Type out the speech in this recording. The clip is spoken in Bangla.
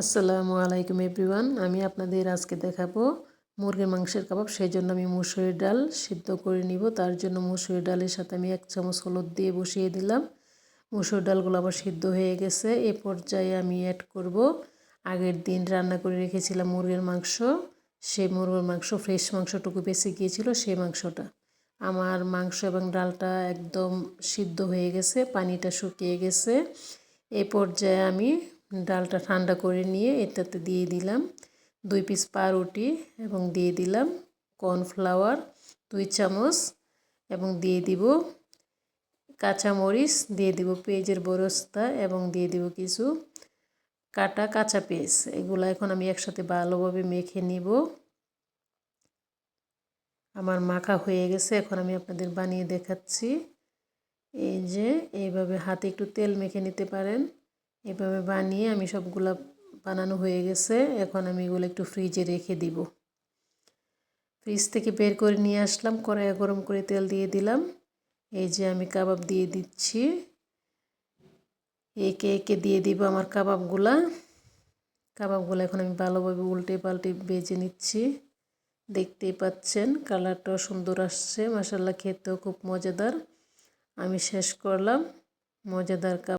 আসসালামু আলাইকুম এভরিওয়ান। আমি আপনাদের আজকে দেখাবো মুরগির মাংসের কাবাব। সেই জন্য আমি মুসুরির ডাল সিদ্ধ করে নিব। তার জন্য মুসুরির ডালের সাথে আমি 1 চামচ হলুদ দিয়ে বসিয়ে দিলাম। মুসুর ডালগুলো আবার সিদ্ধ হয়ে গেছে। এ পর্যায়ে আমি অ্যাড করব আগের দিন রান্না করে রেখেছিলাম মুরগির মাংস। সেই মুরগির মাংস ফ্রেশ মাংসটুকু বেঁচে গিয়েছিল, সেই মাংসটা। আমার মাংস এবং ডালটা একদম সিদ্ধ হয়ে গেছে, পানিটা শুকিয়ে গেছে। এ পর্যায়ে আমি ডালটা ঠান্ডা করে নিয়ে এটাতে দিয়ে দিলাম 2 পিস পাউরুটি এবং দিয়ে দিলাম কর্নফ্লাওয়ার 2 চামচ এবং দিয়ে দিব কাঁচামরিচ, দিয়ে দিব পেঁয়াজের বরস্তা এবং দিয়ে দিব কিছু কাটা কাঁচা পেঁয়াজ। এগুলো এখন আমি একসাথে ভালোভাবে মেখে নিব। আমার মাখা হয়ে গেছে, এখন আমি আপনাদের বানিয়ে দেখাচ্ছি। এই যে এইভাবে হাতে একটু তেল মেখে নিতে পারেন। এভাবে বানিয়ে আমি সবগুলা বানানো হয়ে গেছে। এখন আমি এগুলো একটু ফ্রিজে রেখে দিব। ফ্রিজ থেকে বের করে নিয়ে আসলাম, কড়াইয়ে গরম করে তেল দিয়ে দিলাম। এই যে আমি কাবাব দিয়ে দিচ্ছি, একে একে দিয়ে দিব আমার কাবাবগুলা এখন আমি ভালোভাবে উল্টে পাল্টে ভেজে নিচ্ছি। দেখতেই পাচ্ছেন কালারটাও সুন্দর আসছে, মাশাআল্লাহ, খেতেও খুব মজাদার। আমি শেষ করলাম মজাদার কাবাব।